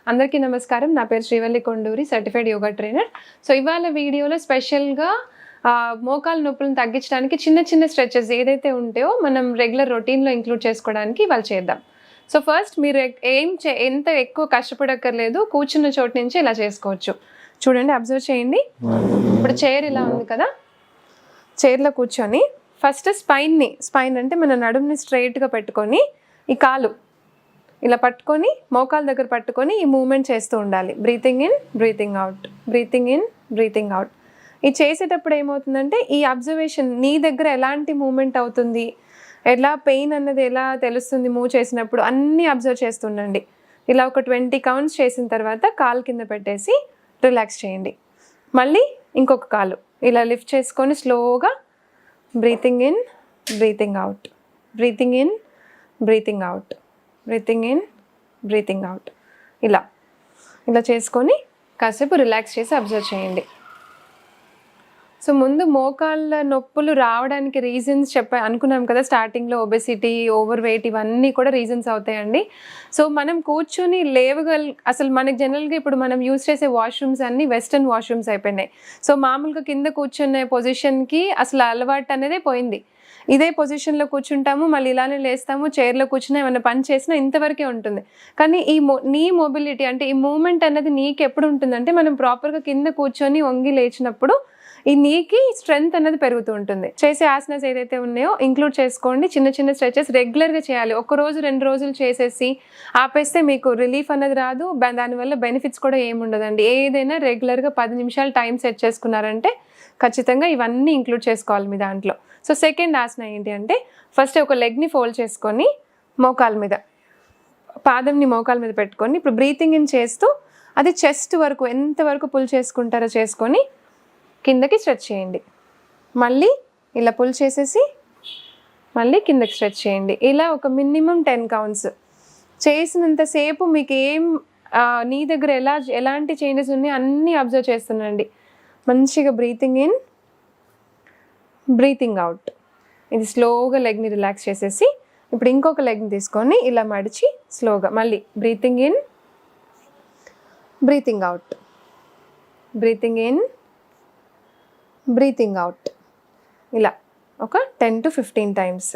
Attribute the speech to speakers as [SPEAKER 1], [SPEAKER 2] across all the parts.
[SPEAKER 1] అందరికీ నమస్కారం. నా పేరు Srivalli Konduri, certified yoga trainer. So ఇవాళ వీడియోలో స్పెషల్గా మోకాలు నొప్పులను తగ్గించడానికి చిన్న చిన్న స్ట్రెచెస్ ఏదైతే ఉంటాయో మనం రెగ్యులర్ రొటీన్లో ఇంక్లూడ్ చేసుకోవడానికి ఇవాళ చేద్దాం. సో ఫస్ట్ మీరు ఎంత ఎక్కువ కష్టపడక్కర్లేదు, కూర్చున్న చోటు నుంచి ఇలా చేసుకోవచ్చు. చూడండి, అబ్జర్వ్ చేయండి. ఇప్పుడు చైర్ ఇలా ఉంది కదా, చైర్లో కూర్చొని ఫస్ట్ స్పైన్ అంటే మన నడుముని స్ట్రైట్గా పెట్టుకొని ఈ కాలు ఇలా పట్టుకొని మోకాల దగ్గర పట్టుకొని ఈ మూమెంట్ చేస్తూ ఉండాలి. Breathing in, breathing out, breathing in, breathing out. ఇది చేసేటప్పుడు ఏమవుతుందంటే ఈ అబ్జర్వేషన్ నీ దగ్గర ఎలాంటి మూమెంట్ అవుతుంది, ఎలా పెయిన్ అన్నది ఎలా తెలుస్తుంది మూవ్ చేసినప్పుడు అన్నీ అబ్జర్వ్ చేస్తుండండి. ఇలా ఒక 20 కౌంట్స్ చేసిన తర్వాత కాలు కింద పెట్టేసి రిలాక్స్ చేయండి. మళ్ళీ ఇంకొక కాలు ఇలా లిఫ్ట్ చేసుకొని స్లోగా breathing in, breathing out, breathing in, breathing out, breathing in, breathing out. ఇలా చేసుకొని కాసేపు రిలాక్స్ చేసి అబ్జర్వ్ చేయండి. సో ముందు మోకాళ్ళ నొప్పులు రావడానికి రీజన్స్ అనుకున్నాం కదా స్టార్టింగ్లో, ఒబెసిటీ, ఓవర్ వెయిట్, ఇవన్నీ కూడా రీజన్స్ అవుతాయండి. సో మనం కూర్చొని అసలు మనకి జనరల్గా ఇప్పుడు మనం యూజ్ చేసే వాష్రూమ్స్ అన్నీ వెస్టర్న్ వాష్రూమ్స్ అయిపోయినాయి. సో మామూలుగా కింద కూర్చునే పొజిషన్కి అసలు అలవాటు అనేదే పోయింది. ఇదే పొజిషన్లో కూర్చుంటాము, మళ్ళీ ఇలానే లేస్తాము, చైర్లో కూర్చున్నా ఏమైనా పని చేసినా ఇంతవరకే ఉంటుంది. కానీ నీ మొబిలిటీ అంటే ఈ మూమెంట్ అనేది నీకు ఎప్పుడు ఉంటుందంటే మనం ప్రాపర్గా కింద కూర్చొని వంగి లేచినప్పుడు ఈ నీకి స్ట్రెంగ్త్ అనేది పెరుగుతూ ఉంటుంది. చేసే ఆసనాస్ ఏదైతే ఉన్నాయో ఇంక్లూడ్ చేసుకోండి. చిన్న చిన్న స్ట్రెచెస్ రెగ్యులర్గా చేయాలి. 1 రోజు 2 రోజులు చేసేసి ఆపేస్తే మీకు రిలీఫ్ అనేది రాదు, దానివల్ల బెనిఫిట్స్ కూడా ఏముండదండి. ఏదైనా రెగ్యులర్గా 10 నిమిషాలు టైం సెట్ చేసుకున్నారంటే ఖచ్చితంగా ఇవన్నీ ఇంక్లూడ్ చేసుకోవాలి మీ దాంట్లో. సో సెకండ్ ఆసన ఏంటి అంటే ఫస్ట్ ఒక లెగ్ని ఫోల్డ్ చేసుకొని మోకాల మీద, పాదంని మోకాల మీద పెట్టుకొని ఇప్పుడు బ్రీతింగ్ ఇన్ చేస్తూ అది చెస్ట్ వరకు ఎంతవరకు పుల్ చేసుకుంటారో చేసుకొని కిందకి స్ట్రెచ్ చేయండి. మళ్ళీ ఇలా పుల్ చేసేసి మళ్ళీ కిందకి స్ట్రెచ్ చేయండి. ఇలా ఒక మినిమం 10 కౌంట్స్ చేసినంతసేపు మీకు నీ దగ్గర ఎలాంటి చేంజెస్ ఉన్నాయి అన్నీ అబ్జర్వ్ చేస్తున్నాండి. మంచిగా బ్రీతింగ్ ఇన్, బ్రీతింగ్ అవుట్. ఇది స్లోగా లెగ్ని రిలాక్స్ చేసేసి ఇప్పుడు ఇంకొక లెగ్ని తీసుకొని ఇలా మడిచి స్లోగా మళ్ళీ breathing in, breathing out, breathing in, breathing out. ఇలా ఒక 10 to 15 టైమ్స్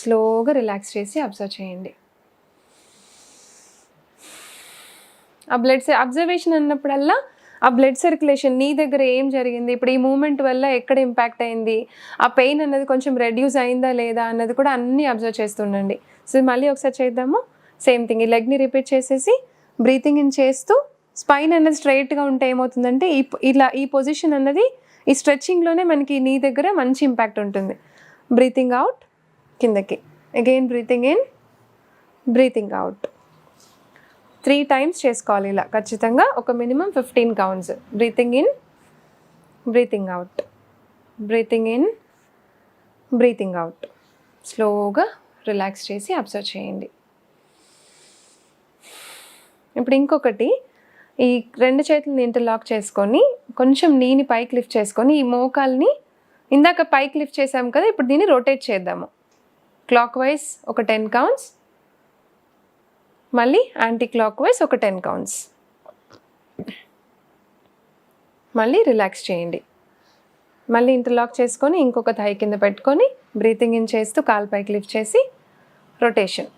[SPEAKER 1] స్లోగా రిలాక్స్ చేసి అబ్జర్వ్ చేయండి. ఆ అబ్జర్వేషన్ అన్నప్పుడల్లా ఆ బ్లడ్ సర్క్యులేషన్ నీ దగ్గర ఏం జరిగింది, ఇప్పుడు ఈ మూమెంట్ వల్ల ఎక్కడ ఇంపాక్ట్ అయింది, ఆ పెయిన్ అన్నది కొంచెం రెడ్యూస్ అయిందా లేదా అన్నది కూడా అన్నీ అబ్జర్వ్ చేస్తుండండి. సో మళ్ళీ ఒకసారి చేద్దాము. సేమ్ థింగ్, ఈ లెగ్ని రిపీట్ చేసేసి బ్రీతింగ్ ఇన్ చేస్తూ స్పైన్ అన్నది స్ట్రైట్గా ఉంటే ఏమవుతుందంటే ఈ పొజిషన్ అన్నది ఈ స్ట్రెచ్చింగ్లోనే మనకి నీ దగ్గర మంచి ఇంపాక్ట్ ఉంటుంది. బ్రీతింగ్ అవుట్, కిందకి again breathing in, breathing out. 3 times చేసుకోవాలి ఇలా ఖచ్చితంగా, ఒక minimum 15 counts. Breathing in, breathing out, breathing in, breathing out. స్లోగా రిలాక్స్ చేసి అబ్జర్వ్ చేయండి. ఇప్పుడు ఇంకొకటి, ఈ 2 చేతులను ఇంటర్లాక్ చేసుకొని కొంచెం నీని పైకి లిఫ్ట్ చేసుకొని ఈ మోకాల్ని ఇందాక పైకి లిఫ్ట్ చేసాము కదా, ఇప్పుడు దీన్ని రొటేట్ చేద్దాము. క్లాక్ వైజ్ ఒక 10 కౌంట్స్, మళ్ళీ యాంటీ క్లాక్ వైజ్ ఒక 10 కౌంట్స్. మళ్ళీ రిలాక్స్ చేయండి. మళ్ళీ ఇంటర్లాక్ చేసుకొని ఇంకొక థై కింద పెట్టుకొని బ్రీతింగ్ ఇన్ చేస్తూ కాలు పైకి లిఫ్ట్ చేసి రొటేషన్.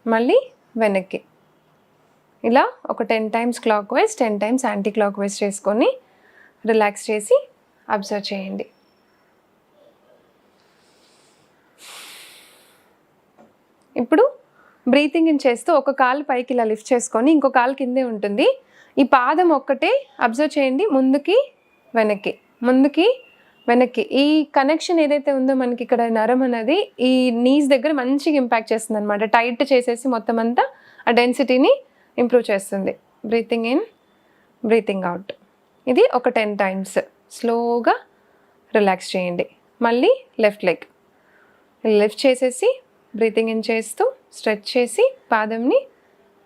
[SPEAKER 1] మళ్ళీ వెనక్కి. ఇలా ఒక 10 times clock wise, 10 times anti clock wise చేసుకొని రిలాక్స్ చేసి అబ్జర్వ్ చేయండి. ఇప్పుడు బ్రీతింగ్ ఇన్ చేస్తూ ఒక కాలు పైకి ఇలా లిఫ్ట్ చేసుకొని ఇంకో కాలు కిందే ఉంటుంది. ఈ పాదం ఒక్కటే అబ్జర్వ్ చేయండి, ముందుకి వెనక్కి, ముందుకి వెనక్కి. ఈ కనెక్షన్ ఏదైతే ఉందో మనకి ఇక్కడ నరం అనేది ఈ నీస్ దగ్గర మంచిగా ఇంపాక్ట్ చేస్తుంది అనమాట. టైట్ చేసేసి మొత్తం అంతా ఆ డెన్సిటీని ఇంప్రూవ్ చేస్తుంది. Breathing in, breathing out. ఇది ఒక 10 టైమ్స్ స్లోగా రిలాక్స్ చేయండి. మళ్ళీ లెఫ్ట్ లెగ్ లిఫ్ట్ చేసేసి బ్రీతింగ్ ఇన్ చేస్తూ స్ట్రెచ్ చేసి పాదంని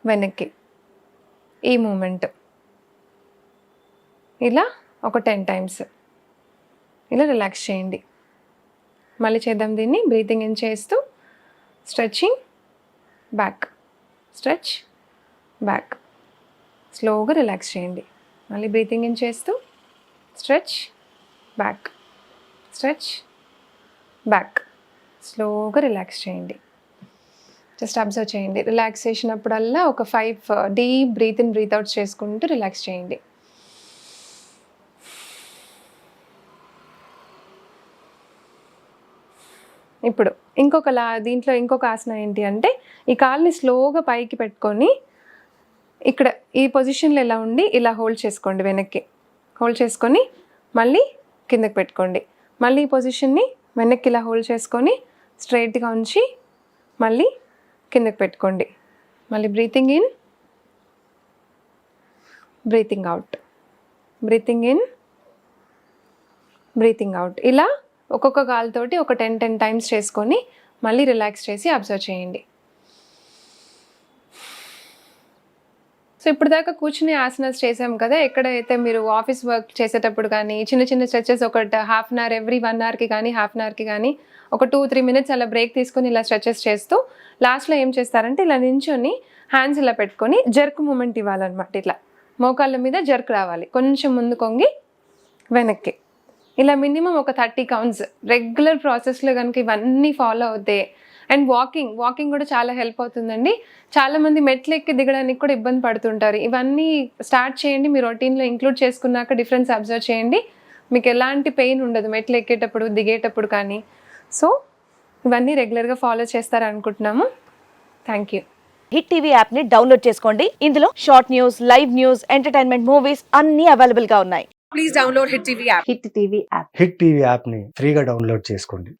[SPEAKER 1] వెనక్కి, ఈ మూమెంట్ ఇలా ఒక 10 టైమ్స్ ఇలా రిలాక్స్ చేయండి. మళ్ళీ చేద్దాం దీన్ని. బ్రీతింగ్ ఇన్ చేస్తూ స్ట్రెచింగ్ బ్యాక్, స్ట్రెచ్ బ్యాక్. స్లోగా రిలాక్స్ చేయండి. మళ్ళీ బ్రీతింగ్ ఇన్ చేస్తూ స్ట్రెచ్, బ్యాక్, స్ట్రెచ్, బ్యాక్. స్లోగా రిలాక్స్ చేయండి. జస్ట్ అబ్జర్వ్ చేయండి. రిలాక్సేషన్ అప్పుడల్లా ఒక 5 deep breath in breath outs చేసుకుంటూ రిలాక్స్ చేయండి. ఇప్పుడు దీంట్లో ఇంకొక ఆసనం ఏంటి అంటే, ఈ కాల్ని స్లోగా పైకి పెట్టుకొని ఇక్కడ ఈ పొజిషన్లో ఎలా ఉండి ఇలా హోల్డ్ చేసుకోండి. వెనక్కి హోల్డ్ చేసుకొని మళ్ళీ కిందకి పెట్టుకోండి. మళ్ళీ ఈ పొజిషన్ని వెనక్కి ఇలా హోల్డ్ చేసుకొని స్ట్రైట్గా ఉంచి మళ్ళీ కిందకి పెట్టుకోండి. మళ్ళీ breathing in, breathing out, breathing in, breathing out. ఇలా ఒక్కొక్క కాలుతోటి ఒక 10 టైమ్స్ చేసుకొని మళ్ళీ రిలాక్స్ చేసి అబ్జర్వ్ చేయండి. సో ఇప్పుడు దాకా కూర్చుని ఆసనాస్ చేసాం కదా. ఎక్కడైతే మీరు ఆఫీస్ వర్క్ చేసేటప్పుడు కానీ చిన్న చిన్న స్ట్రెచెస్ ఒక హాఫ్ అన్ అవర్ ఎవ్రీ 1 అవర్కి కానీ హాఫ్ అన్ అవర్కి కానీ ఒక 2-3 మినిట్స్ అలా బ్రేక్ తీసుకొని ఇలా స్ట్రెచెస్ చేస్తూ లాస్ట్లో ఏం చేస్తారంటే ఇలా నించొని హ్యాండ్స్ ఇలా పెట్టుకొని జర్క్ మూమెంట్ ఇవ్వాలన్నమాట. ఇట్లా మోకాళ్ళ మీద జర్క్ రావాలి. కొంచెం ముందు కొంగి వెనక్కి. ఇలా మినిమం ఒక 30 కౌంట్స్. రెగ్యులర్ ప్రాసెస్లో కనుక ఇవన్నీ ఫాలో అవుతే అండ్ వాకింగ్ కూడా చాలా హెల్ప్ అవుతుందండి. చాలామంది మెట్లు ఎక్కి దిగడానికి కూడా ఇబ్బంది పడుతుంటారు. ఇవన్నీ స్టార్ట్ చేయండి. మీ రొటీన్లో ఇంక్లూడ్ చేసుకున్నాక డిఫరెన్స్ అబ్జర్వ్ చేయండి. మీకు ఎలాంటి పెయిన్ ఉండదు మెట్లు ఎక్కేటప్పుడు దిగేటప్పుడు కానీ. సో ఇవన్నీ రెగ్యులర్గా ఫాలో చేస్తారనుకుంటున్నాము. Thank you.
[SPEAKER 2] Hit TV app ని డౌన్లోడ్ చేసుకోండి. ఇందులో short news, live news, entertainment movies అన్ని అవైలబుల్ గా ఉన్నాయి.
[SPEAKER 3] Please download Hit TV app.
[SPEAKER 2] Hit TV app.
[SPEAKER 4] Hit TV యాప్ని ఫ్రీగా డౌన్లోడ్ చేసుకోండి.